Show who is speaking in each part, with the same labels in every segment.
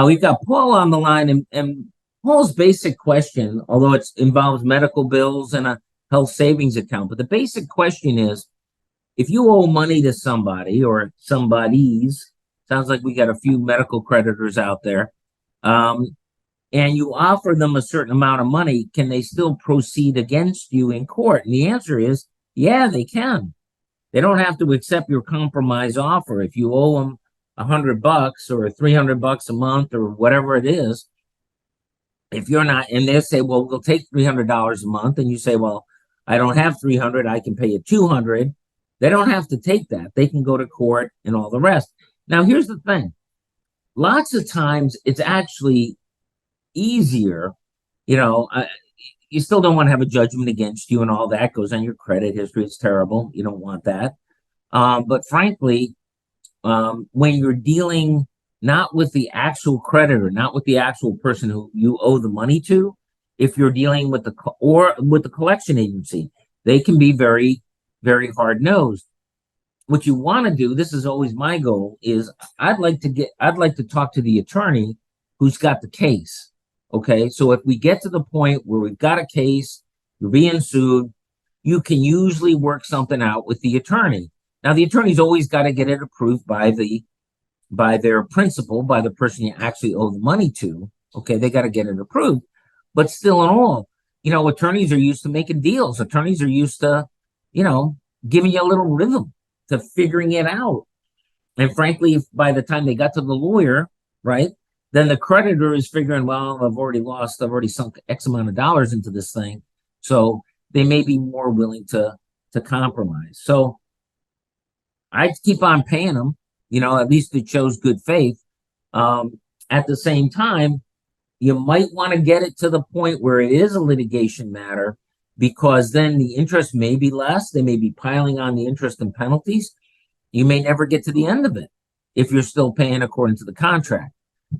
Speaker 1: We've got Paul on the line, and Paul's basic question, although it involves medical bills and a health savings account, but the basic question is, if you owe money to somebody or somebody's, sounds like we got a few medical creditors out there, and you offer them a certain amount of money, can they still proceed against you in court? And the answer is, yeah, they can. They don't have to accept your compromise offer. If you owe them $100 or $300 a month or whatever it is, if you're not, and they say, well, we'll take $300 a month, and you say, well, I don't have 300, I can pay you 200. They don't have to take that. They can go to court and all the rest. Now, here's the thing. Lots of times it's actually easier, you still don't want to have a judgment against you and all that goes on your credit history. It's terrible. You don't want that. But frankly, when you're dealing not with the actual creditor, not with the actual person who you owe the money to, if you're dealing with the collection agency, they can be very, very hard-nosed. What you want to do, this is always my goal, is I'd like to talk to the attorney who's got the case. Okay, so if we get to the point where we've got a case, you're being sued, you can usually work something out with the attorney. Now, the attorney's always got to get it approved by their principal, by the person you actually owe the money to. Okay, they got to get it approved. But still in all, attorneys are used to making deals. Attorneys are used to, giving you a little rhythm to figuring it out. And frankly, if by the time they got to the lawyer, right, then the creditor is figuring, well, I've already sunk X amount of dollars into this thing. So they may be more willing to compromise. So I'd keep on paying them, at least it shows good faith. At the same time, you might want to get it to the point where it is a litigation matter, because then the interest may be less. They may be piling on the interest and penalties. You may never get to the end of it if you're still paying according to the contract.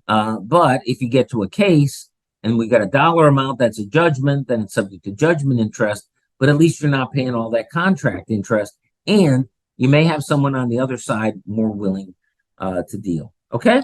Speaker 1: But if you get to a case and we got a dollar amount, that's a judgment, then it's subject to judgment interest, but at least you're not paying all that contract interest, and you may have someone on the other side more willing to deal. Okay?